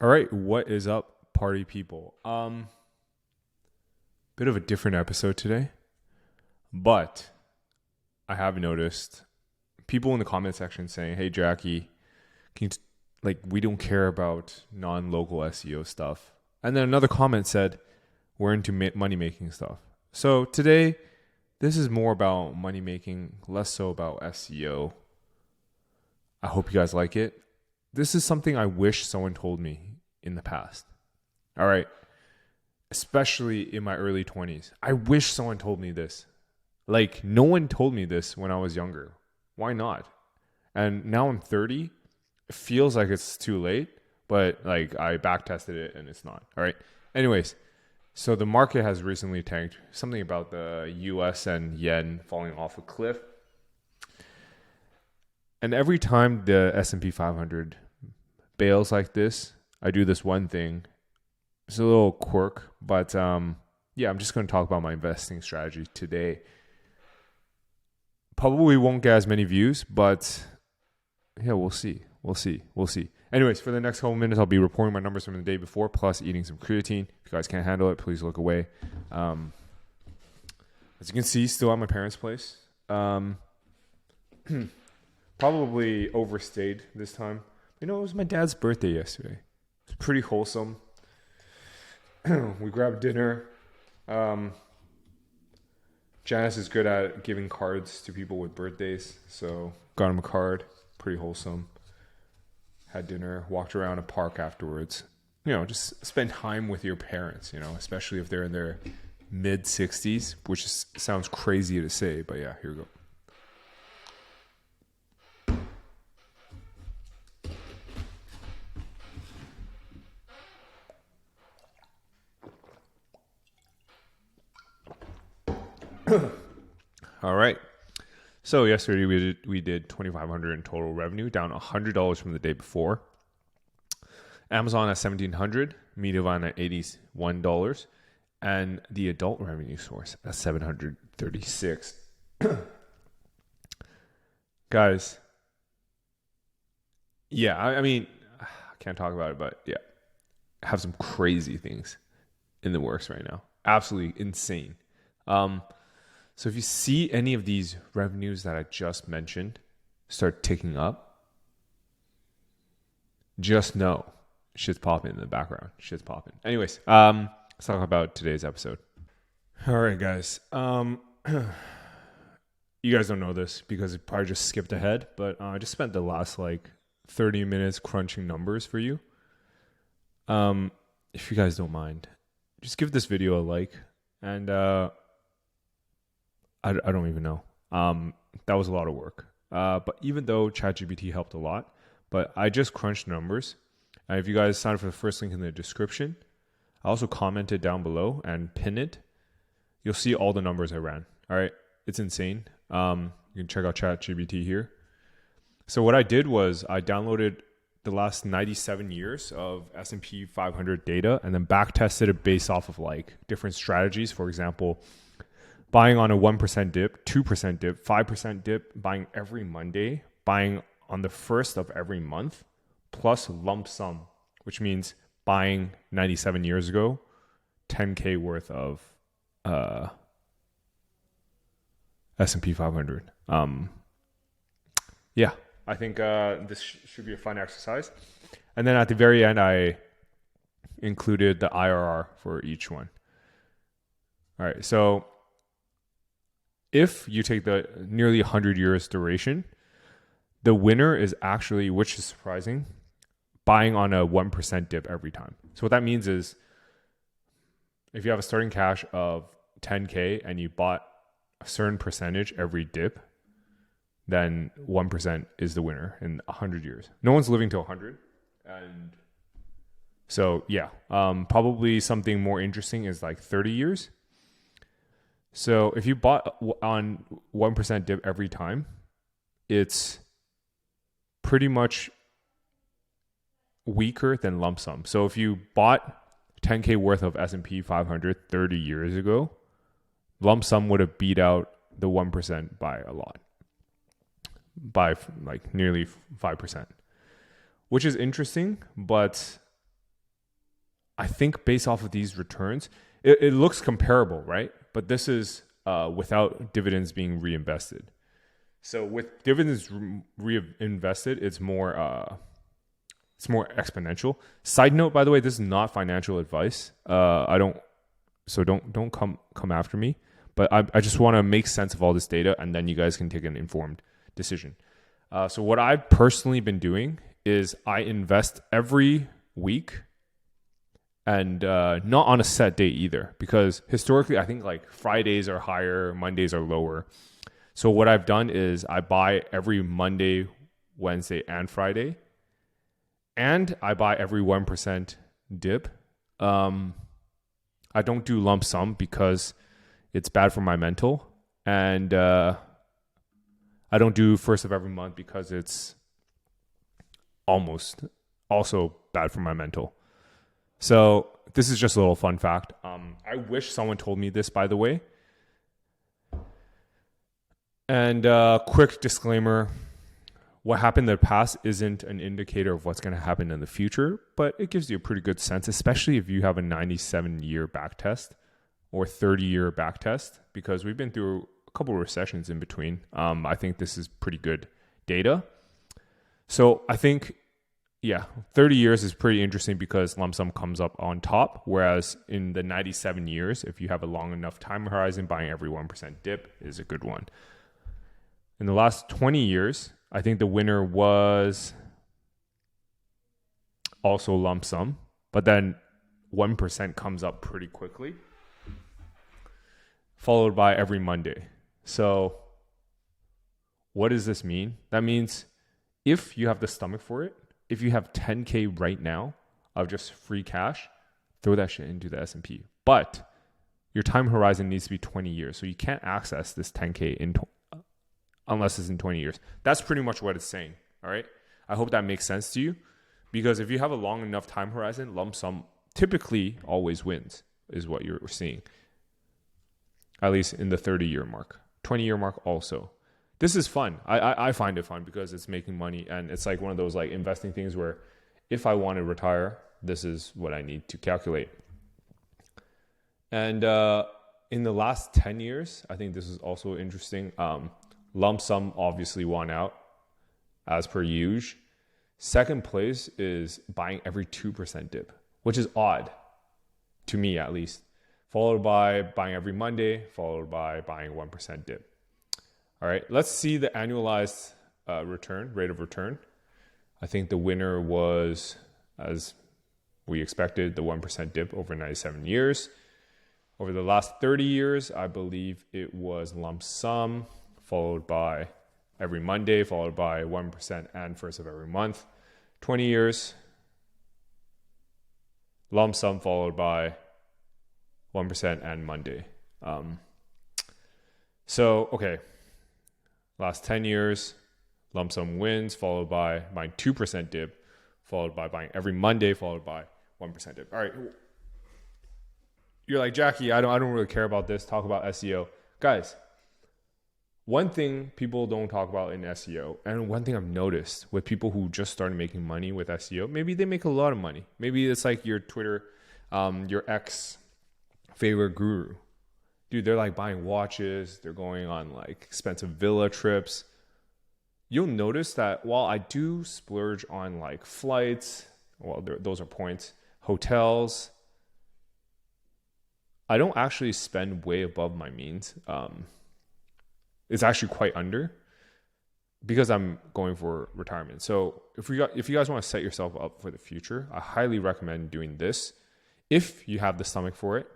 All right, what is up, party people? Bit of a different episode today, but I have noticed people in the comment section saying, "Hey, Jackie, can you we don't care about non-local SEO stuff." And then another comment said, "We're into money making stuff." So today, this is more about money making, less so about SEO. I hope you guys like it. This is something I wish someone told me in the past. All right. Especially in my early 20s. I wish someone told me this. Like, no one told me this when I was younger. Why not? And now I'm 30. It feels like it's too late, but like I back tested it and it's not. All right. Anyways, so the market has recently tanked. Something about the US and yen falling off a cliff. And every time the S&P 500 bails like this, I do this one thing. It's a little quirk, but yeah, I'm just going to talk about my investing strategy today. Probably won't get as many views, but yeah, we'll see. Anyways, for the next couple minutes, I'll be reporting my numbers from the day before, plus eating some creatine. If you guys can't handle it, please look away. As you can see, still at my parents' place. Probably overstayed this time. You know, it was my dad's birthday yesterday. It's pretty wholesome. We grabbed dinner. Janice is good at giving cards to people with birthdays, so got him a card. Pretty wholesome. Had dinner, walked around a park afterwards. You know, just spend time with your parents, you know, especially if they're in their mid-60s, which sounds crazy to say, but yeah, here we go. All right. So yesterday we did $2,500 in total revenue, down $100 from the day before. Amazon at $1,700, Mediavine at $81, and the adult revenue source at $736. Guys, yeah, I mean, I can't talk about it, but yeah, I have some crazy things in the works right now. Absolutely insane. So if you see any of these revenues that I just mentioned start ticking up, just know shit's popping in the background. Shit's popping. Anyways, let's talk about today's episode. All right, guys. You guys don't know this because it probably just skipped ahead, but I just spent the last 30 minutes crunching numbers for you. If you guys don't mind, just give this video a like, and I don't even know. That was a lot of work. But even though ChatGPT helped a lot, but I just crunched numbers. And if you guys sign up for the first link in the description, I also commented down below and pin it. You'll see all the numbers I ran. All right. It's insane. You can check out ChatGPT here. So what I did was I downloaded the last 97 years of S&P 500 data and then back tested it based off of different strategies. For example, buying on a 1% dip, 2% dip, 5% dip, buying every Monday, buying on the first of every month, plus lump sum, which means buying 97 years ago, 10K worth of S&P 500. Yeah, I think this should be a fun exercise. And then at the very end, I included the IRR for each one. All right, so if you take the nearly 100 years duration, the winner is actually, which is surprising, buying on a 1% dip every time. So what that means is if you have a starting cash of 10K and you bought a certain percentage every dip, then 1% is the winner in 100 years. No one's living to 100. And so, yeah, probably something more interesting is 30 years. So if you bought on 1% dip every time, it's pretty much weaker than lump sum. So if you bought 10K worth of S&P 500 30 years ago, lump sum would have beat out the 1% by a lot, by nearly 5%, which is interesting, but I think based off of these returns, it looks comparable, right? But this is without dividends being reinvested. So with dividends reinvested, it's more exponential. Side note, by the way, this is not financial advice. Don't come after me. But I just want to make sense of all this data, and then you guys can take an informed decision. So what I've personally been doing is I invest every week, and not on a set date either, because historically I think like Fridays are higher, Mondays are lower. So what I've done is I buy every Monday, Wednesday, and Friday, and I buy every 1% dip. I don't do lump sum because it's bad for my mental, and I don't do first of every month because it's almost also bad for my mental. So this is just a little fun fact. I wish someone told me this, by the way. And quick disclaimer, what happened in the past isn't an indicator of what's going to happen in the future, but it gives you a pretty good sense, especially if you have a 97-year back test or 30-year back test, because we've been through a couple of recessions in between. I think this is pretty good data. So I think, 30 years is pretty interesting because lump sum comes up on top, whereas in the 97 years, if you have a long enough time horizon, buying every 1% dip is a good one. In the last 20 years, I think the winner was also lump sum, but then 1% comes up pretty quickly, followed by every Monday. So what does this mean? That means if you have the stomach for it, if you have 10K right now of just free cash, throw that shit into the S&P. But your time horizon needs to be 20 years. So you can't access this 10K unless it's in 20 years. That's pretty much what it's saying. All right. I hope that makes sense to you, because if you have a long enough time horizon, lump sum typically always wins, is what you're seeing. At least in the 30-year mark, 20-year mark also. This is fun. I find it fun because it's making money, and it's like one of those like investing things where if I want to retire, this is what I need to calculate. And in the last 10 years, I think this is also interesting. Lump sum obviously won out as per usual. Second place is buying every 2% dip, which is odd to me at least. Followed by buying every Monday, followed by buying 1% dip. All right, let's see the annualized rate of return. I think the winner was, as we expected, the 1% dip over 97 years. Over the last 30 years, I believe it was lump sum, followed by every Monday, followed by 1% and first of every month. 20 years, lump sum followed by 1% and Monday. Okay. Last 10 years, lump sum wins, followed by buying 2% dip, followed by buying every Monday, followed by 1% dip. All right. You're like, Jackie, I don't really care about this. Talk about SEO. Guys, one thing people don't talk about in SEO, and one thing I've noticed with people who just started making money with SEO, maybe they make a lot of money. Maybe it's like your Twitter, your ex favorite guru. Dude, they're like buying watches. They're going on like expensive villa trips. You'll notice that while I do splurge on like flights, those are points, hotels, I don't actually spend way above my means. It's actually quite under, because I'm going for retirement. So if you guys want to set yourself up for the future, I highly recommend doing this. If you have the stomach for it,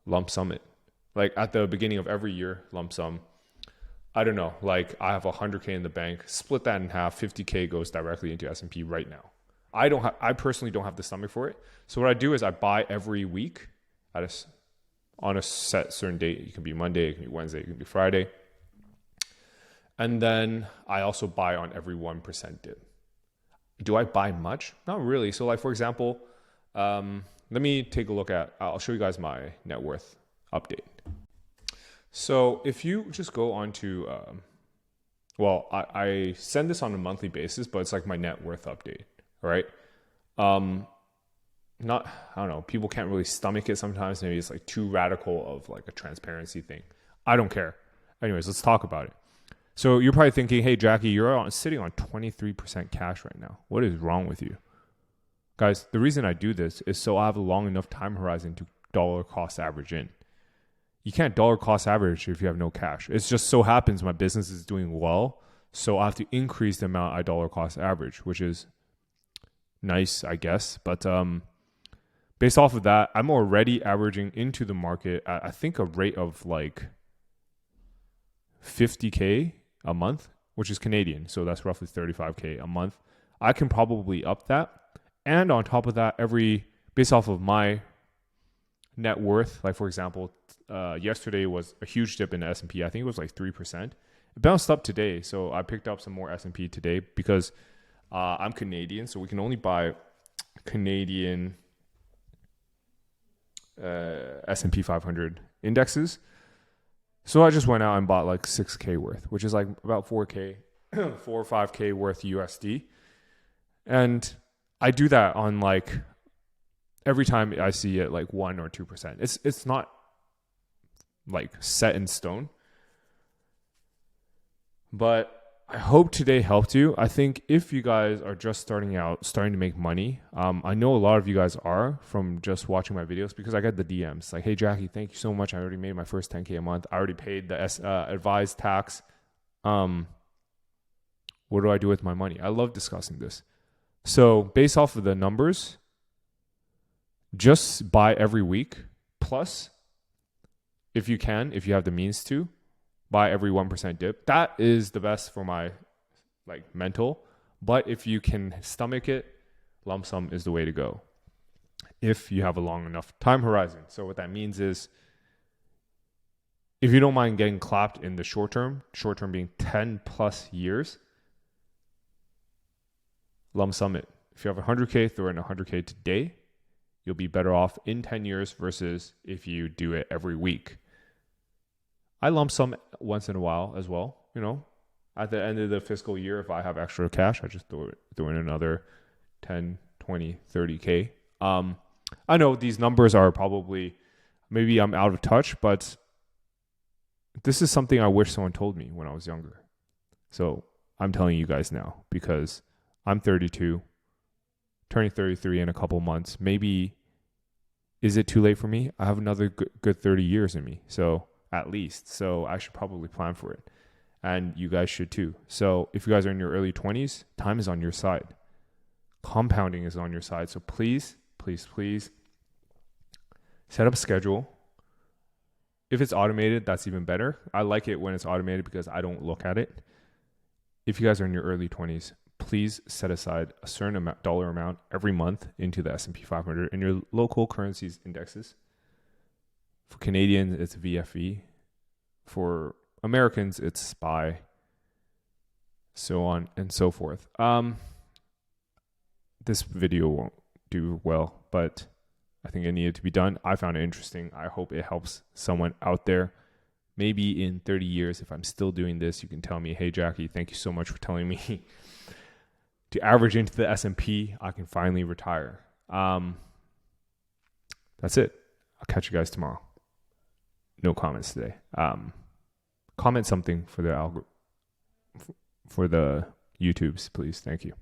lump sum it. Like at the beginning of every year, lump sum. I don't know, like I have 100K in the bank, split that in half, 50K goes directly into S&P right now. I personally don't have the stomach for it. So what I do is I buy every week on a set certain date. It can be Monday, it can be Wednesday, it can be Friday. And then I also buy on every 1% dip. Do I buy much? Not really. So like, for example, let me take a look I'll show you guys my net worth update. So if you just go on to, I send this on a monthly basis, but it's like my net worth update, all right? not, I don't know, people can't really stomach it sometimes. Maybe it's like too radical of like a transparency thing. I don't care. Anyways, let's talk about it. So you're probably thinking, hey, Jackie, you're sitting on 23% cash right now. What is wrong with you? Guys, the reason I do this is so I have a long enough time horizon to dollar cost average in. You can't dollar cost average if you have no cash. It just so happens my business is doing well, so I have to increase the amount I dollar cost average, which is nice, I guess. But based off of that, I'm already averaging into the market at, I think, a rate of like 50K a month, which is Canadian. So that's roughly 35K a month. I can probably up that. And on top of that, based off of my net worth, like for example, yesterday was a huge dip in the S&P. I think it was like 3%. It bounced up today. So I picked up some more S&P today because I'm Canadian. So we can only buy Canadian S&P 500 indexes. So I just went out and bought like 6K worth, which is like about 4K, 4 or 5K worth USD. And I do that on like every time I see it like 1 or 2%. It's not like set in stone. But I hope today helped you. I think if you guys are just starting out, starting to make money, I know a lot of you guys are from just watching my videos because I get the DMs like, hey, Jackie, thank you so much. I already made my first 10K a month. I already paid the advised tax. What do I do with my money? I love discussing this. So based off of the numbers, just buy every week. Plus, if you have the means to, buy every 1% dip. That is the best for my like mental. But if you can stomach it, lump sum is the way to go. If you have a long enough time horizon. So what that means is if you don't mind getting clapped in the short term being 10 plus years, lump sum it. If you have 100K, throw in 100K today. You'll be better off in 10 years versus if you do it every week. I lump sum once in a while as well. You know, at the end of the fiscal year, if I have extra cash, I just throw in another 10, 20, 30K. I know these numbers are probably, maybe I'm out of touch, but this is something I wish someone told me when I was younger. So I'm telling you guys now because I'm 32, turning 33 in a couple months. Maybe, is it too late for me? I have another good 30 years in me. So at least. So I should probably plan for it. And you guys should too. So if you guys are in your early 20s, time is on your side. Compounding is on your side. So please, please, please set up a schedule. If it's automated, that's even better. I like it when it's automated because I don't look at it. If you guys are in your early 20s, please set aside a certain dollar amount every month into the S&P 500 and your local currencies indexes. For Canadians, it's VFE. For Americans, it's SPY. So on and so forth. This video won't do well, but I think it needed to be done. I found it interesting. I hope it helps someone out there. Maybe in 30 years, if I'm still doing this, you can tell me, hey, Jackie, thank you so much for telling me to average into the S&P. I can finally retire. That's it. I'll catch you guys tomorrow. No comments today. Comment something for the YouTubes, please. Thank you.